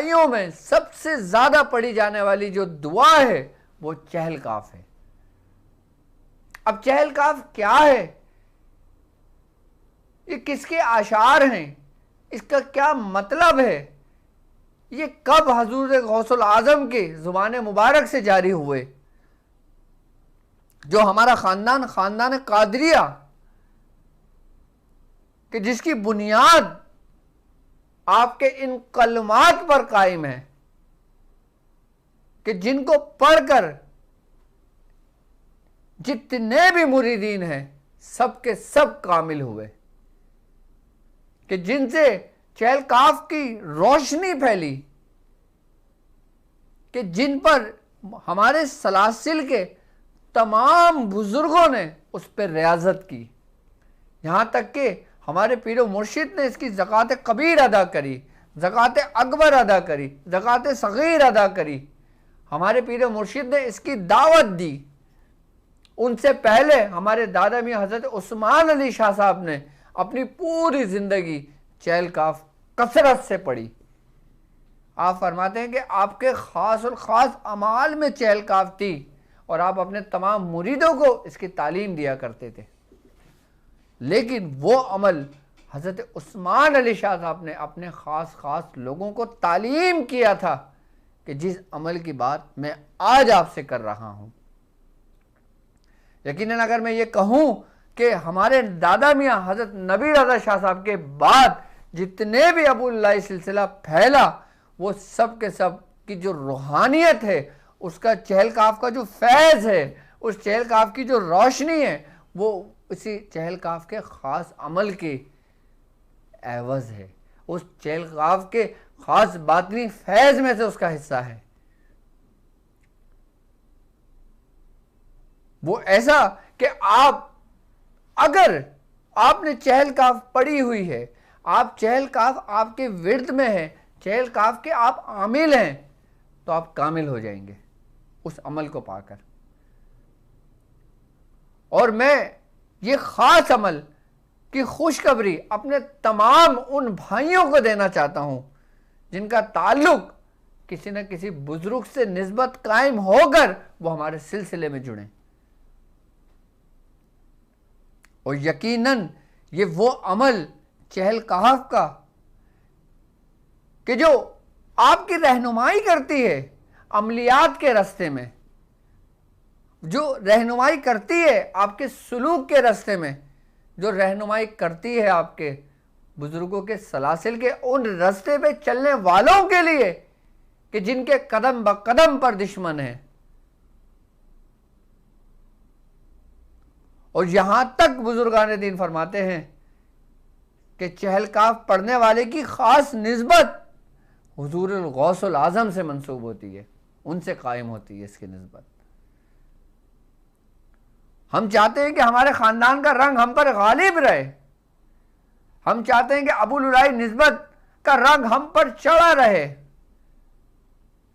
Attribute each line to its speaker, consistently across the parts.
Speaker 1: दुआइयों में सबसे ज्यादा पढ़ी जाने वाली जो दुआ है वो चहलकाफ है। अब चहलकाफ क्या है, ये किसके आशार हैं, इसका क्या मतलब है, ये कब हजूर गौसुल आजम के जुबान मुबारक से जारी हुए, जो हमारा खानदान कादरिया कि जिसकी बुनियाद आपके इन कलमात पर कायम है कि जिनको पढ़कर जितने भी मुरीदीन हैं सब के सब कामिल हुए, कि जिनसे चहलकाफ की रोशनी फैली, कि जिन पर हमारे सलासिल के तमाम बुजुर्गों ने उस पर रियाजत की, यहाँ तक कि हमारे पीरो मुर्शिद ने इसकी ज़कात कबीर अदा करी, ज़कात अकबर अदा करी, ज़कात सगीर अदा करी। हमारे पीरो मुर्शिद ने इसकी दावत दी। उनसे पहले हमारे दादा मियाँ हज़रत उस्मान अली शाह साहब ने अपनी पूरी ज़िंदगी चहलकाफ कसरत से पढ़ी। आप फरमाते हैं कि आपके ख़ास और ख़ास अमाल में चहलकाफ थी और आप अपने तमाम मुरीदों को इसकी तालीम दिया करते थे। लेकिन वो अमल हज़रत उस्मान अली शाह साहब ने अपने ख़ास लोगों को तालीम किया था कि जिस अमल की बात मैं आज आपसे कर रहा हूँ। यकीनन अगर मैं ये कहूँ कि हमारे दादा मियाँ हज़रत नबी रज़ा शाह साहब के बाद जितने भी अबूल्लाह सिलसिला फैला, वो सब के सब की जो रूहानियत है, उसका चहलकाफ का जो फैज़ है, उस चहलकाफ की जो रोशनी है, वो उसी चहलकाफ के ख़ास अमल के एवज़ है, उस चहलकाफ के ख़ास बातनी फैज़ में से उसका हिस्सा है। वो ऐसा कि आप अगर आपने चहलकाफ पढ़ी हुई है, आप चहलकाफ आपके विर्द में है, चहलकाफ के आप आमिल हैं, तो आप कामिल हो जाएंगे उस अमल को पाकर। और मैं ये ख़ास अमल की खुशखबरी अपने तमाम उन भाइयों को देना चाहता हूँ जिनका ताल्लुक़ किसी न किसी बुजुर्ग से निस्बत कायम होकर वो हमारे सिलसिले में जुड़े। और यकीनन ये वो अमल चहलकाफ का कि जो आपकी रहनुमाई करती है अमलियात के रास्ते में, जो रहनुमाई करती है आपके सुलूक के रास्ते में, जो रहनुमाई करती है आपके बुजुर्गों के सलासिल के उन रास्ते पे चलने वालों के लिए कि जिनके कदम ब कदम पर दुश्मन है। और यहां तक बुजुर्गान दीन फरमाते हैं कि चहलकाफ पढ़ने वाले की खास निस्बत हुजूर गौसुल आजम से मंसूब होती है, उनसे कायम होती है इसकी निस्बत। हम चाहते हैं कि हमारे ख़ानदान का रंग हम पर गालिब रहे। हम चाहते हैं कि अबूलुलाई निस्बत का रंग हम पर चढ़ा रहे।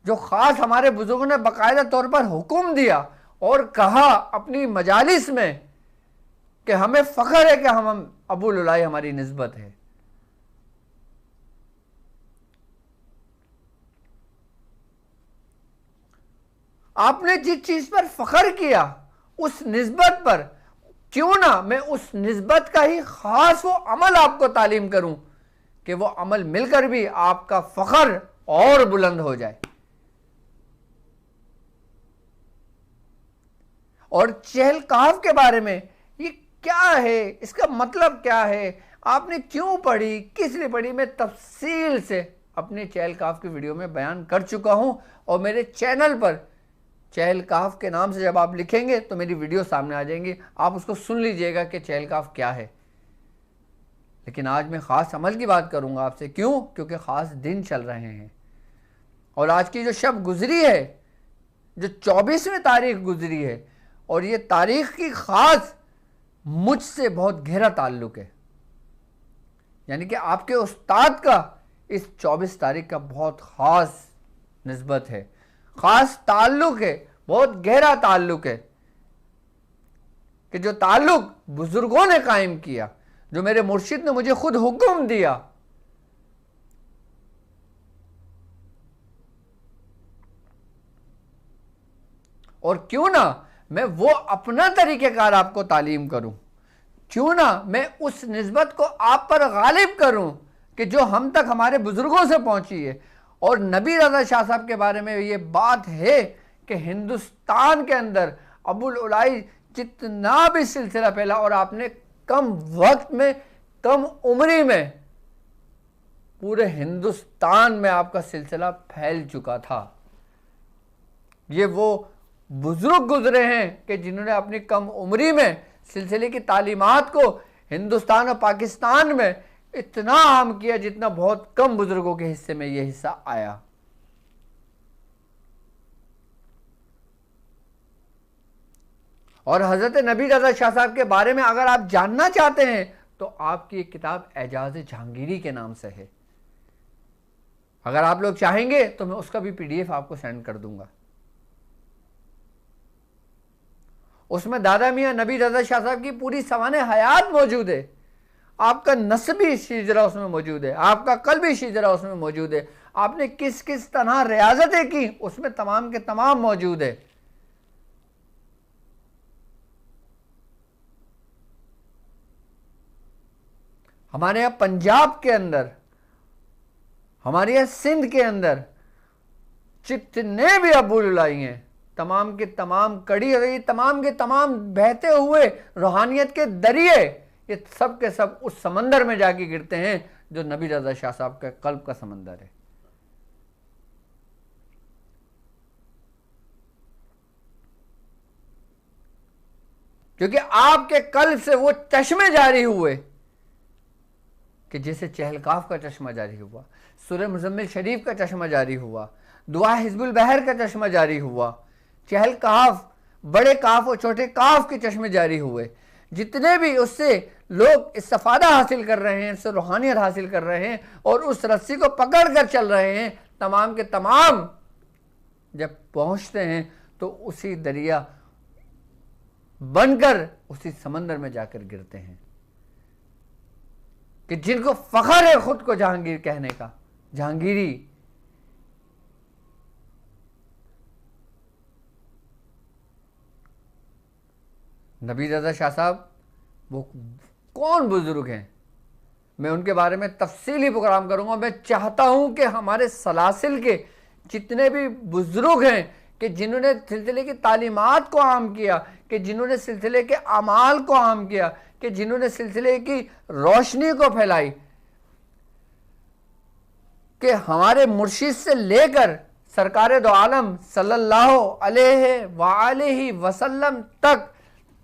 Speaker 1: जो ख़ास हमारे बुजुर्गों ने बाकायदा तौर पर हुक्म दिया और कहा अपनी मजालिस में कि हमें फ़ख्र है कि हम अबूलुलाई हमारी निस्बत है। आपने जिस चीज़ पर फ़ख्र किया उस निस्बत पर क्यों ना मैं उस निस्बत का ही ख़ास वो अमल आपको तालीम करूं कि वो अमल मिलकर भी आपका फ़ख्र और बुलंद हो जाए। और चहलकाफ के बारे में ये क्या है, इसका मतलब क्या है, आपने क्यों पढ़ी, किस लिए पढ़ी, मैं तफसील से अपने चहलकाफ की वीडियो में बयान कर चुका हूं। और मेरे चैनल पर चहलकाफ के नाम से जब आप लिखेंगे तो मेरी वीडियो सामने आ जाएंगी, आप उसको सुन लीजिएगा कि चहलकाफ क्या है। लेकिन आज मैं ख़ास अमल की बात करूंगा आपसे। क्यों? क्योंकि ख़ास दिन चल रहे हैं और आज की जो शब गुजरी है, जो 24वीं तारीख गुजरी है, और ये तारीख की ख़ास मुझसे बहुत गहरा ताल्लुक़ है। यानी कि आपके उस्ताद का इस 24 तारीख का बहुत ख़ास निस्बत है, ख़ास ताल्लुक़ है, बहुत गहरा ताल्लुक़ है कि जो ताल्लुक़ बुज़ुर्गों ने कायम किया, जो मेरे मुर्शिद ने मुझे खुद हुक्म दिया और क्यों ना मैं वो अपना तरीक़ेकार आपको तालीम करूं, क्यों ना मैं उस निस्बत को आप पर गालिब करूं कि जो हम तक हमारे बुजुर्गों से पहुंची है। और नबी रज़ा शाह साहब के बारे में ये बात है कि हिंदुस्तान के अंदर अबुल उलाई जितना भी सिलसिला फैला, और आपने कम वक्त में, कम उम्री में पूरे हिंदुस्तान में आपका सिलसिला फैल चुका था। ये वो बुजुर्ग गुजरे हैं कि जिन्होंने अपनी कम उम्री में सिलसिले की तालीमात को हिंदुस्तान और पाकिस्तान में इतना आम किया जितना बहुत कम बुजुर्गों के हिस्से में यह हिस्सा आया। और हजरत नबी रज़ा शाह साहब के बारे में अगर आप जानना चाहते हैं तो आपकी एक किताब एजाज जहांगीरी के नाम से है। अगर आप लोग चाहेंगे तो मैं उसका भी PDF आपको सेंड कर दूंगा। उसमें दादा मियां नबी रज़ा शाह साहब की पूरी सवाने हयात मौजूद है, आपका नस्बी शिजरा उसमें मौजूद है, आपका कल्बी शिजरा उसमें मौजूद है, आपने किस किस तरह रियाजतें की उसमें तमाम के तमाम मौजूद है। हमारे यहाँ पंजाब के अंदर, हमारे यहाँ सिंध के अंदर जितने भी अबुल उलाई हैं, तमाम के तमाम कड़ी हुई, तमाम के तमाम बहते हुए रूहानियत के दरिए, ये सब के सब उस समंदर में जाके गिरते हैं जो नबी रज़ा शाह साहब के कल्ब का समंदर है। क्योंकि आपके कल्ब से वो चश्मे जारी हुए कि जैसे चहलकाफ का चश्मा जारी हुआ, सूरह मुज़म्मिल शरीफ का चश्मा जारी हुआ, दुआ हिज़्बुल बहर का चश्मा जारी हुआ, चहलकाफ, बड़े काफ और छोटे काफ के चश्मे जारी हुए। जितने भी उससे लोग इस्तिफादा हासिल कर रहे हैं, उससे रूहानियत हासिल कर रहे हैं और उस रस्सी को पकड़ कर चल रहे हैं, तमाम के तमाम जब पहुंचते हैं तो उसी दरिया बनकर उसी समंदर में जाकर गिरते हैं कि जिनको फख्र है खुद को जहांगीर कहने का, जहांगीरी। नबी रज़ा शाह साहब वो कौन बुजुर्ग हैं, मैं उनके बारे में तफसीली प्रोग्राम करूंगा। मैं चाहता हूं कि हमारे सलासिल के जितने भी बुजुर्ग हैं कि जिन्होंने सिलसिले की तालीमात को आम किया, कि जिन्होंने सिलसिले के अमाल को आम किया, कि जिन्होंने सिलसिले की रोशनी को फैलाई, कि हमारे मुर्शिद से लेकर सरकार दो आलम सल्लल्लाहु अलैहि वसल्लम तक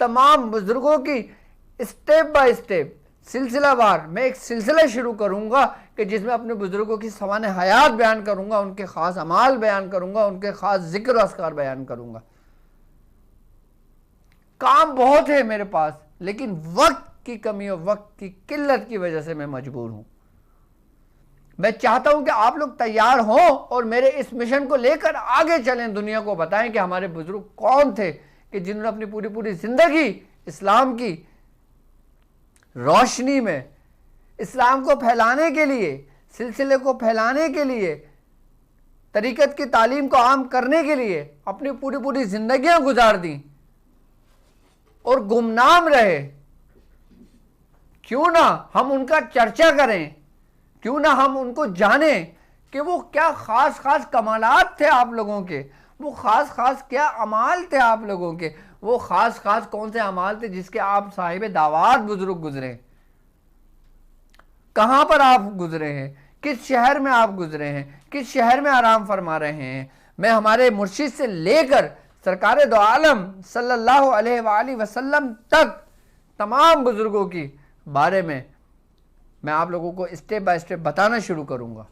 Speaker 1: तमाम बुजुर्गों की स्टेप बाय स्टेप सिलसिलावार मैं एक सिलसिला शुरू करूंगा कि जिसमें अपने बुजुर्गों की सवाने हयात बयान करूंगा, उनके ख़ास अमाल बयान करूंगा, उनके ख़ास जिक्र अस्कार बयान करूंगा। काम बहुत है मेरे पास, लेकिन वक्त की कमी और वक्त की किल्लत की वजह से मैं मजबूर हूं। मैं चाहता हूं कि आप लोग तैयार हों और मेरे इस मिशन को लेकर आगे चलें, दुनिया को बताएं कि हमारे बुजुर्ग कौन थे कि जिन्होंने अपनी पूरी पूरी जिंदगी इस्लाम की रोशनी में, इस्लाम को फैलाने के लिए, सिलसिले को फैलाने के लिए, तरीक़त की तालीम को आम करने के लिए अपनी पूरी पूरी जिंदगियां गुजार दी और गुमनाम रहे। क्यों ना हम उनका चर्चा करें, क्यों ना हम उनको जाने कि वो क्या खास खास कमालात थे आप लोगों के, वो खास खास क्या अमाल थे आप लोगों के, वो खास खास कौन से अमाल थे जिसके आप साहिब दावात बुजुर्ग गुजरे, कहां पर आप गुजरे हैं, किस शहर में आप गुजरे हैं, किस शहर में आराम फरमा रहे हैं। मैं हमारे मुर्शिद से लेकर सरकार दो आलम सल्लल्लाहु अलैहि वसल्लम तक तमाम बुजुर्गों की बारे में मैं आप लोगों को स्टेप बाय स्टेप बताना शुरू करूंगा।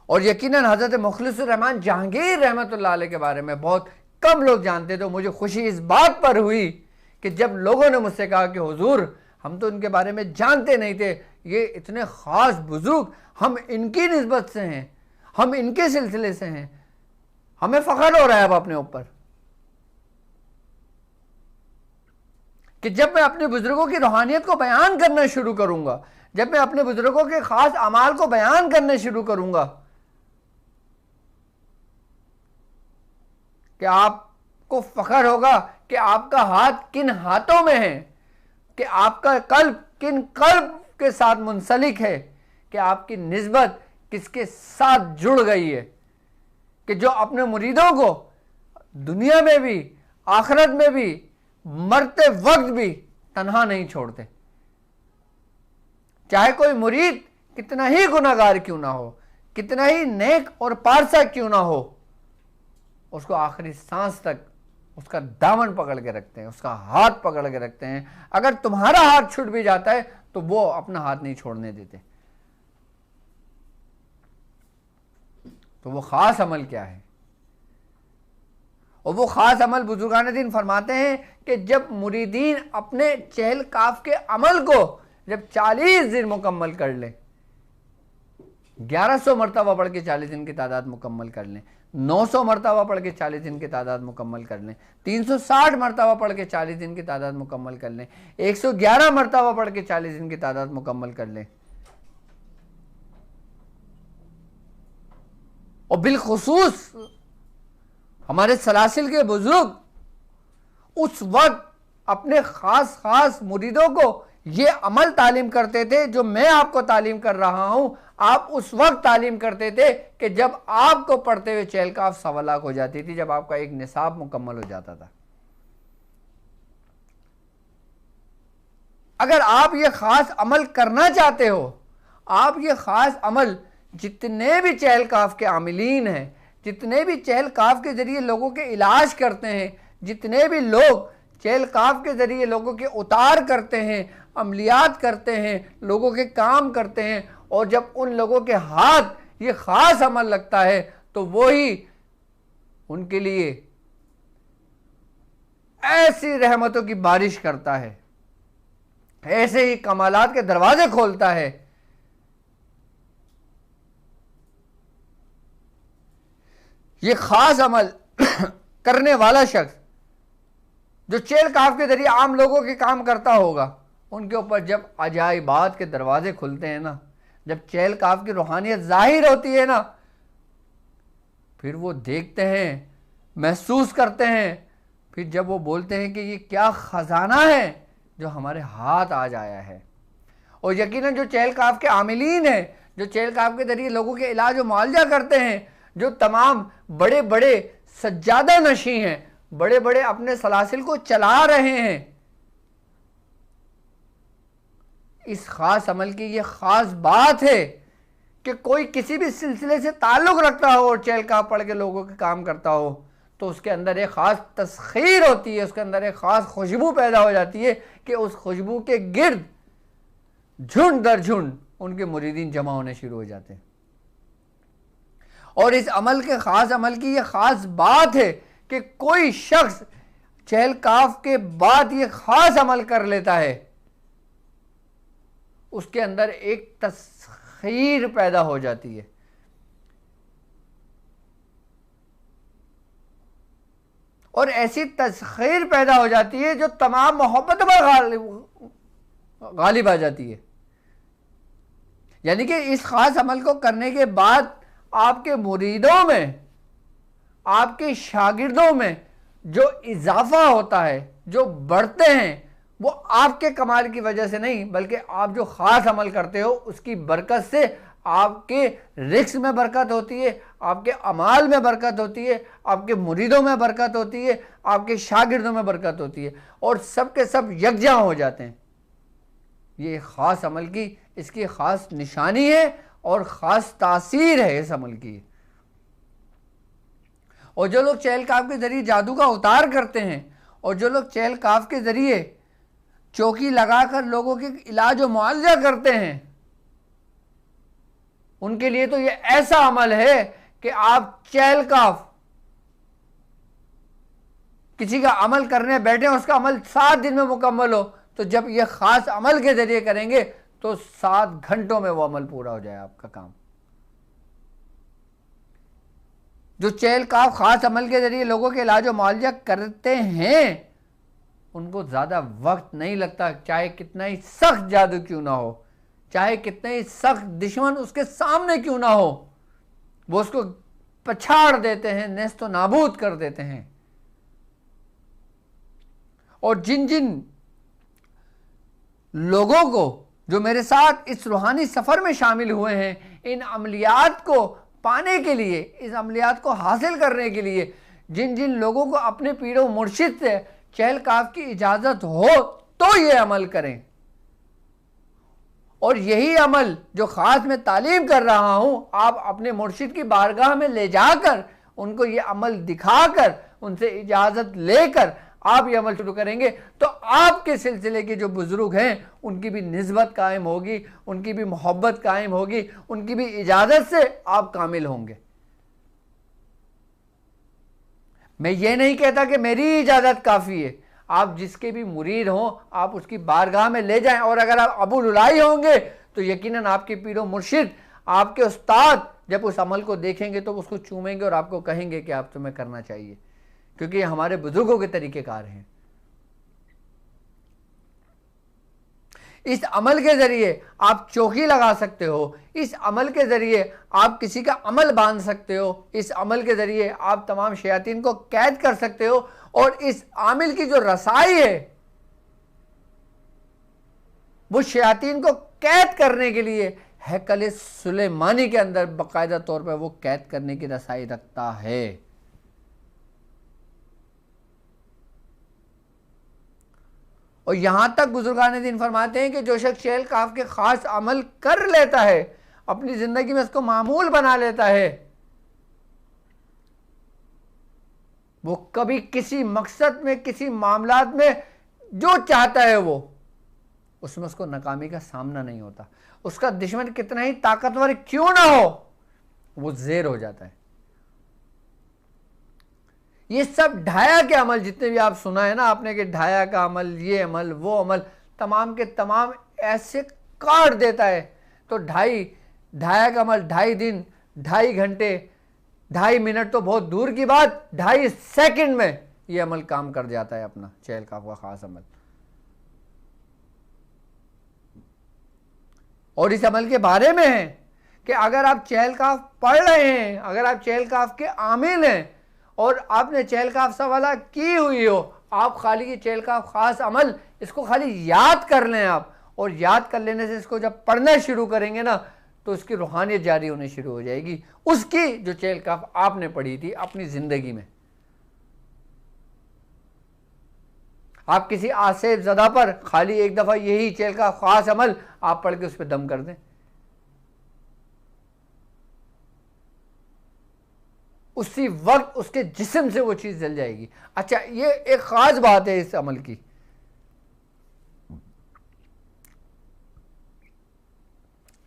Speaker 1: और यकीनन हजरत मुखलिसुर रहमान जहांगीर रहमतुल्लाह अलैह के बारे में बहुत कम लोग जानते थे। मुझे खुशी इस बात पर हुई कि जब लोगों ने मुझसे कहा कि हुजूर हम तो इनके बारे में जानते नहीं थे, ये इतने ख़ास बुजुर्ग, हम इनकी निस्बत से हैं, हम इनके सिलसिले से हैं, हमें फ़ख्र हो रहा है अब अपने ऊपर कि जब मैं अपने बुजुर्गों की रूहानियत को बयान करना शुरू करूंगा, जब मैं अपने बुजुर्गों के ख़ास अमाल को बयान करना शुरू करूंगा कि आपको फख्र होगा कि आपका हाथ किन हाथों में है, कि आपका कल्ब किन कल्ब के साथ मुंसलिक है, कि आपकी निस्बत किसके साथ जुड़ गई है, कि जो अपने मुरीदों को दुनिया में भी आखिरत में भी मरते वक्त भी तन्हा नहीं छोड़ते। चाहे कोई मुरीद कितना ही गुनाहगार क्यों ना हो, कितना ही नेक और पारसा क्यों ना हो, उसको आखिरी सांस तक उसका दामन पकड़ के रखते हैं, उसका हाथ पकड़ के रखते हैं। अगर तुम्हारा हाथ छूट भी जाता है तो वो अपना हाथ नहीं छोड़ने देते। तो वो खास अमल क्या है? और वो खास अमल बुजुर्गान दीन फरमाते हैं कि जब मुरीदीन अपने चहल काफ के अमल को जब 40 दिन मुकम्मल कर लें, 1100 मरतबा पढ़ के 40 दिन की तादाद मुकम्मल कर लें, 900 मरतबा पढ़ के 40 दिन की तादाद मुकम्मल कर लें, 360 मरतबा पढ़ के 40 दिन की तादाद मुकम्मल कर लें, 111 मरतबा पढ़ के 40 दिन की तादाद मुकम्मल कर लें, और बिलखुसूस हमारे सलासिल के बुजुर्ग उस वक्त अपने खास मुरीदों को ये अमल तालीम करते थे जो मैं आपको तालीम कर रहा हूं। आप उस वक्त तालीम करते थे कि जब आपको पढ़ते हुए चहल काफ 1.25 लाख हो जाती थी, जब आपका एक निसाब मुकम्मल हो जाता था। अगर आप ये खास अमल करना चाहते हो, आप ये खास अमल जितने भी चहल काफ के आमिलीन हैं, जितने भी चहल काफ के जरिए लोगों के इलाज करते हैं, जितने भी लोग चहल काफ के जरिए लोगों के उतार करते हैं, अमलियात करते हैं, लोगों के काम करते हैं, और जब उन लोगों के हाथ ये खास अमल लगता है तो वो ही उनके लिए ऐसी रहमतों की बारिश करता है, ऐसे ही कमालात के दरवाजे खोलता है। ये खास अमल करने वाला शख्स जो चहल काफ के जरिए आम लोगों के काम करता होगा, उनके ऊपर जब अजाइबात के दरवाजे खुलते हैं ना, जब चहल काफ की रूहानियत जाहिर होती है ना, फिर वो देखते हैं, महसूस करते हैं, फिर जब वो बोलते हैं कि ये क्या खजाना है जो हमारे हाथ आज आया है। और यकीनन जो चहल काफ के आमिलीन हैं, जो चहल काफ के जरिए लोगों के इलाज और मुआवजा करते हैं, जो तमाम बड़े बड़े सज्जादा नशी हैं, बड़े बड़े अपने सलासिल को चला रहे हैं, इस खास अमल की ये खास बात है कि कोई किसी भी सिलसिले से ताल्लुक़ रखता हो और चहल काफ पढ़ के लोगों के काम करता हो तो उसके अंदर एक ख़ास तस्खीर होती है, उसके अंदर एक ख़ास खुशबू पैदा हो जाती है कि उस खुशबू के गिर्द झुंड दर झुंड उनके मुरीदीन जमा होने शुरू हो जाते हैं। और इस अमल के ख़ास अमल की ये ख़ास बात है कि कोई शख्स चहल काफ के बाद ये ख़ास अमल कर लेता है, उसके अंदर एक तस्खीर पैदा हो जाती है। और ऐसी तस्खीर पैदा हो जाती है जो तमाम मोहब्बत पर गालिब आ जाती है। यानी कि इस खास अमल को करने के बाद आपके मुरीदों में, आपके शागिर्दों में जो इजाफा होता है, जो बढ़ते हैं, वो आपके कमाल की वजह से नहीं बल्कि आप जो ख़ास अमल करते हो उसकी बरकत से आपके रिस्क में बरकत होती है, आपके अमाल में बरकत होती है, आपके मुरीदों में बरकत होती है, आपके शागिर्दों में बरकत होती है, और सब के सब यकजा हो जाते हैं। ये ख़ास अमल की इसकी ख़ास निशानी है और ख़ास तासीर है इस अमल की। और जो लोग चहल काफ के ज़रिए जादू का उतार करते हैं और जो लोग चहल काफ के ज़रिए चौकी लगाकर लोगों के इलाज और मुआवजा करते हैं, उनके लिए तो ये ऐसा अमल है कि आप चहल काफ किसी का अमल करने बैठे, उसका अमल 7 दिन में मुकम्मल हो, तो जब ये खास अमल के जरिए करेंगे तो 7 घंटों में वो अमल पूरा हो जाए आपका काम। जो चहल काफ खास अमल के जरिए लोगों के इलाज और मुआवजा करते हैं उनको ज़्यादा वक्त नहीं लगता, चाहे कितना ही सख्त जादू क्यों ना हो, चाहे कितने ही सख्त दुश्मन उसके सामने क्यों ना हो, वो उसको पछाड़ देते हैं, नेस्तो नाबूद कर देते हैं। और जिन जिन लोगों को जो मेरे साथ इस रूहानी सफ़र में शामिल हुए हैं, इन अमलियात को पाने के लिए, इस अमलियात को हासिल करने के लिए जिन जिन लोगों को अपने पीर व मुर्शिद से चहल काफ की इजाज़त हो तो ये अमल करें। और यही अमल जो ख़ास मैं तालीम कर रहा हूँ, आप अपने मुर्शिद की बारगाह में ले जाकर उनको ये अमल दिखाकर उनसे इजाज़त लेकर आप ये अमल शुरू करेंगे तो आपके सिलसिले के जो बुज़ुर्ग हैं उनकी भी निस्बत कायम होगी, उनकी भी मोहब्बत कायम होगी, उनकी भी इजाज़त से आप कामिल होंगे। मैं ये नहीं कहता कि मेरी इजाज़त काफ़ी है, आप जिसके भी मुरीद हों आप उसकी बारगाह में ले जाएं। और अगर आप अबू लुलाई होंगे तो यकीनन आपके पीरो मुर्शिद, आपके उस्ताद जब उस अमल को देखेंगे तो उसको चूमेंगे और आपको कहेंगे कि आप तुम्हें करना चाहिए, क्योंकि ये हमारे बुजुर्गों के तरीक़ेकार हैं। इस अमल के ज़रिए आप चौकी लगा सकते हो, इस अमल के ज़रिए आप किसी का अमल बांध सकते हो, इस अमल के ज़रिए आप तमाम शयातीन को कैद कर सकते हो। और इस आमिल की जो रसाई है वो शयातीन को कैद करने के लिए हैकल सुलेमानी के अंदर बाकायदा तौर पर वो कैद करने की रसाई रखता है। और यहां तक बुजुर्गान दीन फरमाते हैं कि जो शख्स चहल काफ के खास अमल कर लेता है, अपनी जिंदगी में उसको मामूल बना लेता है, वो कभी किसी मकसद में, किसी मामलात में जो चाहता है वो उसमें उसको नाकामी का सामना नहीं होता। उसका दुश्मन कितना ही ताकतवर क्यों ना हो, वो ज़ेर हो जाता है। ये सब ढाया के अमल जितने भी आप सुना है ना आपने कि ढाया का अमल, ये अमल, वो अमल, तमाम के तमाम ऐसे काट देता है। तो ढाया का अमल 2.5 दिन, 2.5 घंटे, 2.5 मिनट तो बहुत दूर की बात, 2.5 सेकंड में ये अमल काम कर जाता है अपना, चहल काफ का खास अमल। और इस अमल के बारे में है कि अगर आप चहल काफ पढ़ रहे हैं, अगर आप चहल काफ के आमिल हैं और आपने चहल काफ सवाला की हुई हो, आप खाली ये चहल काफ खास अमल इसको खाली याद कर लें आप, और याद कर लेने से इसको जब पढ़ना शुरू करेंगे ना तो उसकी रूहानियत जारी होनी शुरू हो जाएगी, उसकी जो चहल काफ आपने पढ़ी थी अपनी ज़िंदगी में। आप किसी आसेब ज़दा पर खाली एक दफ़ा यही चहल काफ खास अमल आप पढ़ के उस पर दम कर दें, उसी वक्त उसके जिस्म से वो चीज़ जल जाएगी। अच्छा, ये एक ख़ास बात है इस अमल की।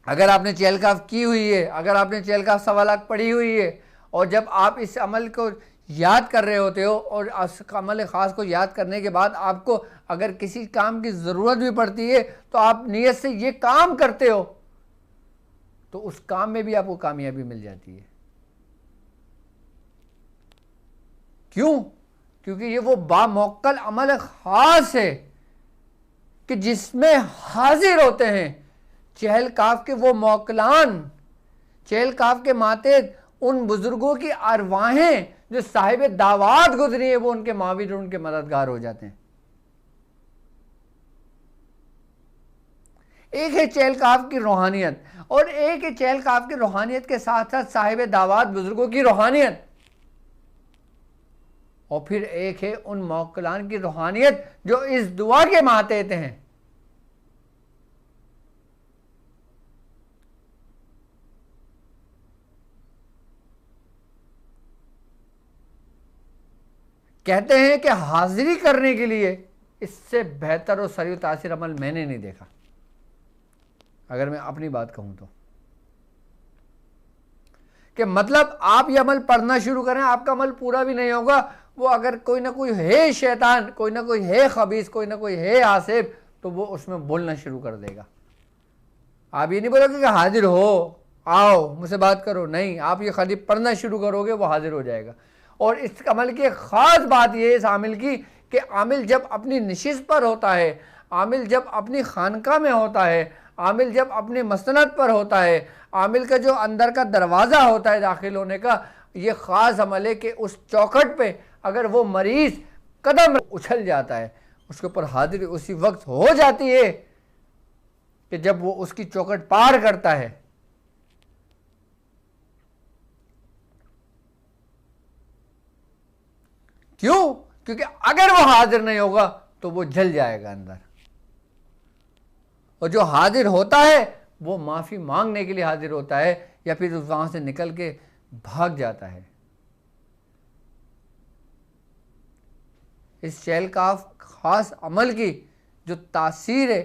Speaker 1: अगर आपने चहल काफ की हुई है, अगर आपने चहल काफ सवालात पढ़ी हुई है और जब आप इस अमल को याद कर रहे होते हो और उस अमल ख़ास को याद करने के बाद आपको अगर किसी काम की ज़रूरत भी पड़ती है तो आप नीयत से ये काम करते हो तो उस काम में भी आपको कामयाबी मिल जाती है। क्यों? क्योंकि ये वो बामौक्कल अमल ख़ास है कि जिसमें हाजिर होते हैं चहल काफ के वो मौकलान, चहल काफ के मातेद, उन बुजुर्गों की अरवाहें जो साहिब दावात गुजरी है, वो उनके माविर, उनके मददगार हो जाते हैं। एक है चहल काफ की रूहानियत और एक है चहल काफ की रूहानियत के साथ साथ साहिब दावात बुजुर्गों की रूहानियत, और फिर एक है उन मौकलान की रूहानियत जो इस दुआ के मातेद हैं। कहते हैं कि हाजिरी करने के लिए इससे बेहतर और सरी तासीर अमल मैंने नहीं देखा, अगर मैं अपनी बात कहूं तो। कि मतलब आप ये अमल पढ़ना शुरू करें, आपका अमल पूरा भी नहीं होगा, वो अगर कोई ना कोई है शैतान, कोई ना कोई है खबीस, कोई ना कोई है आसिफ, तो वो उसमें बोलना शुरू कर देगा। आप ये नहीं बोलोगे कि हाजिर हो, आओ मुझसे बात करो, नहीं, आप ये खाली पढ़ना शुरू करोगे, वो हाजिर हो जाएगा। और इस अमल की एक ख़ास बात यह है इस आमिल की कि आमिल जब अपनी निशिस्त पर होता है, आमिल जब अपनी खानका में होता है, आमिल जब अपनी मसनद पर होता है, आमिल का जो अंदर का दरवाज़ा होता है दाखिल होने का, ये ख़ास अमल है कि उस चौखट पे अगर वो मरीज़ कदम उछल जाता है, उसके ऊपर हाजिरी उसी वक्त हो जाती है कि जब वो उसकी चौखट पार करता है। क्यों? क्योंकि अगर वो हाजिर नहीं होगा तो वो जल जाएगा अंदर। और जो हाजिर होता है वो माफ़ी मांगने के लिए हाजिर होता है या फिर वहाँ से निकल के भाग जाता है। इस चहलकाफ खास अमल की जो तासीर है